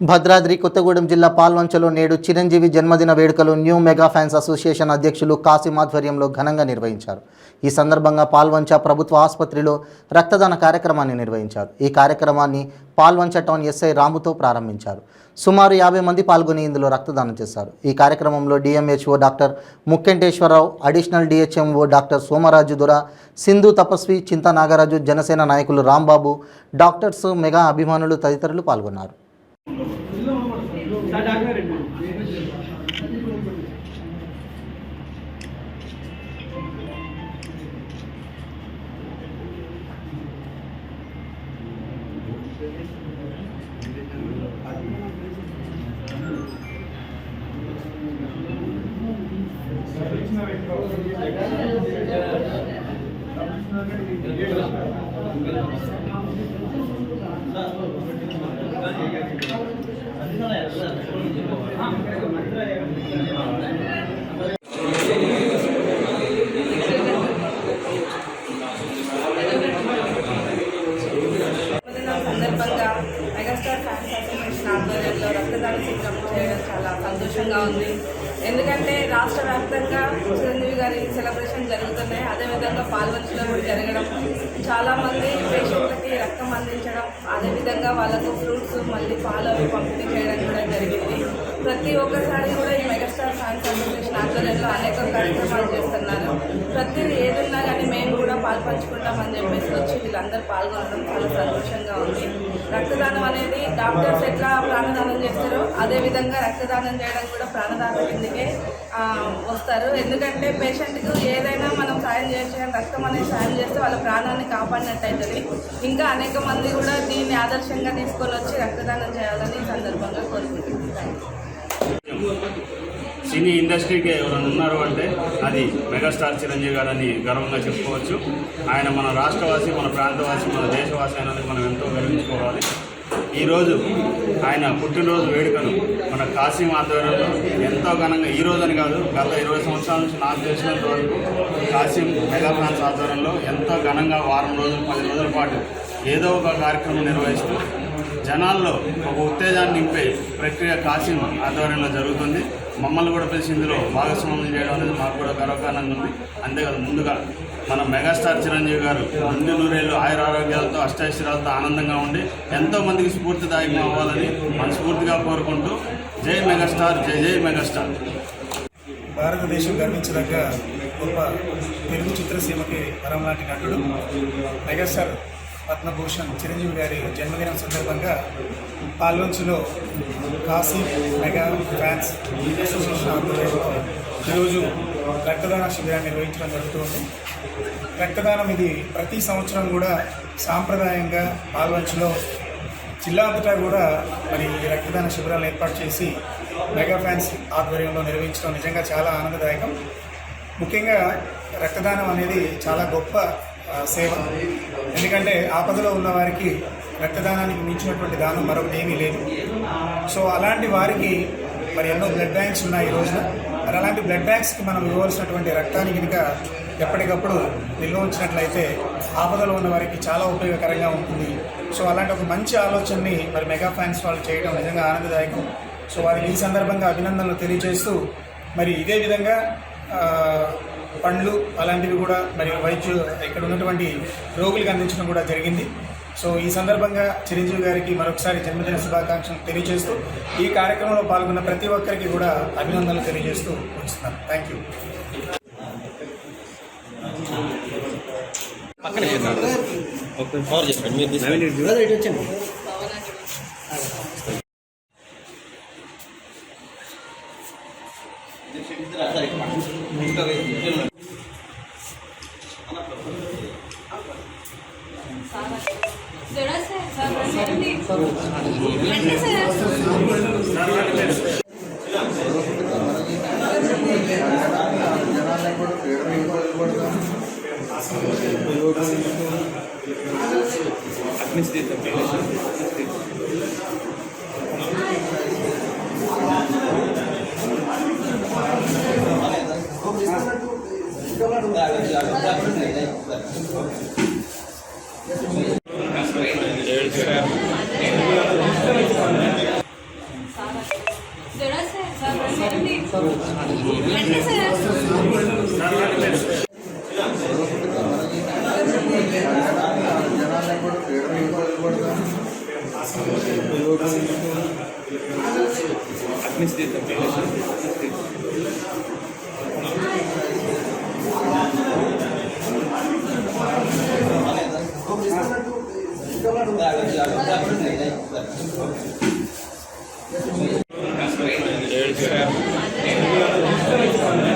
భద్రాద్రి కొత్తగూడెం జిల్లా పాల్వంచలో నేడు చిరంజీవి జన్మదిన వేడుకలు న్యూ మెగా ఫ్యాన్స్ అసోసియేషన్ అధ్యక్షులు కాసిం ఆధ్వర్యంలో ఘనంగా నిర్వహించారు. ఈ సందర్భంగా పాల్వంచ ప్రభుత్వ ఆసుపత్రిలో రక్తదాన కార్యక్రమాన్ని నిర్వహించారు. ఈ కార్యక్రమాన్ని పాల్వంచ టౌన్ ఎస్ఐ రాముతో ప్రారంభించారు. సుమారు 50 మంది పాల్గొని ఇందులో రక్తదానం చేశారు. ఈ కార్యక్రమంలో DMHO doctor Mukkenteswararao, additional DHMO doctor Somaraju Dora, Sindhu తపస్వి, చింతా నాగరాజు, జనసేన నాయకులు రాంబాబు, డాక్టర్స్, మెగా అభిమానులు తదితరులు పాల్గొన్నారు. సందర్భంగా మెగాస్టార్ ఫ్యాన్స్ అసోసియేషన్ ఆధ్వర్యంలో రక్తదాన శిబిరం చేయడం చాలా సంతోషంగా ఉంది. ఎందుకంటే రాష్ట్ర వ్యాప్తంగా చిరంజీవి గారి సెలబ్రేషన్ జరుగుతున్నాయి. అదేవిధంగా పాల్వంచలో కూడా జరగడం, చాలామంది పేషెంట్లకి రక్తం అందించడం, అదేవిధంగా వాళ్ళకు ఫ్రూట్స్ మళ్ళీ పాలు అవి పంపిణీ చేయడం కూడా జరిగింది. ప్రతి ఒక్కసారి కూడా ఈ మెగాస్టార్ ఫ్యాన్స్ అసోసియేషన్ ఆధ్వర్యంలో అనేక కార్యక్రమాలు చేస్తున్నారు. ప్రతిదీ ఏదున్నా కానీ మేము కూడా పాల్పంచుకుంటామని చెప్పేసి వచ్చి వీళ్ళందరూ పాల్గొనడం చాలా సంతోషంగా ఉంది. రక్తదానం అనేది డాక్టర్స్ ఎట్లా ప్రాణదానం చేస్తారో అదేవిధంగా రక్తదానం చేయడం కూడా ప్రాణదానం కిందకే వస్తారు. ఎందుకంటే పేషెంట్కు ఏదైనా మనం సాయం చేయొచ్చు, కానీ రక్తం అనేది సాయం చేస్తే వాళ్ళ ప్రాణాన్ని కాపాడినట్టు అవుతుంది. ఇంకా అనేక మంది కూడా దీన్ని ఆదర్శంగా తీసుకొని వచ్చి రక్తదానం చేయాలని ఈ సందర్భంగా కోరుకుంటున్నాను. సినీ ఇండస్ట్రీకి ఎవరైనా ఉన్నారు అంటే అది మెగాస్టార్ చిరంజీవి గారని గర్వంగా చెప్పుకోవచ్చు. ఆయన మన రాష్ట్రవాసి, మన ప్రాంతవాసి, మన దేశవాసి అనేది మనం ఎంతో గర్వించుకోవాలి. ఈరోజు ఆయన పుట్టినరోజు వేడుకను మన కాసిం ఆధ్వర్యంలో ఎంతో ఘనంగా, ఈ రోజని కాదు గత 20 సంవత్సరాల నుంచి నాకు తెలిసినంత వరకు కాసిం మెగా ఫ్యాన్స్ ఆధ్వర్యంలో ఎంతో ఘనంగా వారం రోజులు 10 రోజుల పాటు ఏదో ఒక కార్యక్రమం నిర్వహిస్తూ జనాల్లో ఒక ఉత్తేజాన్ని నింపే ప్రక్రియ కాసిం ఆధ్వర్యంలో జరుగుతుంది. మమ్మల్ని కూడా పిలిచి ఇందులో భాగస్వామ్యం చేయడం అనేది మాకు కూడా గర్వకారణంగా ఉంది. అంతేకాదు, ముందుగా మన మెగాస్టార్ చిరంజీవి గారు అన్ని నూరేళ్ళు ఆయురారోగ్యాలతో అష్టైశ్వర్యాలతో ఆనందంగా ఉండి ఎంతోమందికి స్ఫూర్తిదాయకం అవ్వాలని మనస్ఫూర్తిగా కోరుకుంటూ జై మెగాస్టార్, జై జై మెగాస్టార్. భారతదేశం గర్వించదగ్గ గొప్ప తెలుగు చిత్రసీమకి వరం లాంటి నటుడు మెగాస్టార్ పద్మభూషణ్ చిరంజీవి గారి జన్మదినం సందర్భంగా పాల్వంచులో కాశీ మెగా ఫ్యాన్స్ అసోసియేషన్ ఆధ్వర్యంలో ఈరోజు రక్తదాన శిబిరాన్ని నిర్వహించడం జరుగుతుంది. రక్తదానం ఇది ప్రతి సంవత్సరం కూడా సాంప్రదాయంగా పాల్వంచులో జిల్లా అంతటా కూడా మరి ఈ రక్తదాన శిబిరాలను ఏర్పాటు చేసి మెగా ఫ్యాన్స్ ఆధ్వర్యంలో నిర్వహించడం నిజంగా చాలా ఆనందదాయకం. ముఖ్యంగా రక్తదానం అనేది చాలా గొప్ప సేవ. ఎందుకంటే ఆపదలో ఉన్న వారికి రక్తదానానికి మించినటువంటి దానం మరొకటి ఏమీ లేదు. సో అలాంటి వారికి మరి ఎన్నో బ్లడ్ బ్యాంక్స్ ఉన్నాయి ఈ రోజున. మరి అలాంటి బ్లడ్ బ్యాంక్స్కి మనం ఇవ్వవలసినటువంటి రక్తాన్ని కనుక ఎప్పటికప్పుడు నిల్వ ఉంచినట్లయితే ఆపదలో ఉన్న వారికి చాలా ఉపయోగకరంగా ఉంటుంది. సో అలాంటి ఒక మంచి ఆలోచనని మరి మెగా ఫ్యాన్స్ వాళ్ళు చేయడం నిజంగా ఆనందదాయకం. సో వారికి ఈ సందర్భంగా అభినందనలు తెలియజేస్తూ మరి ఇదే విధంగా పండ్లు అలాంటివి కూడా మరి ఇక్కడ ఉన్నటువంటి రోగులకు అందించడం కూడా జరిగింది. సో ఈ సందర్భంగా చిరంజీవి గారికి మరొకసారి జన్మదిన శుభాకాంక్షలు తెలియజేస్తూ ఈ కార్యక్రమంలో పాల్గొన్న ప్రతి ఒక్కరికి కూడా అభినందనలు తెలియజేస్తూ ఉంచుతున్నాను. Thank you. There's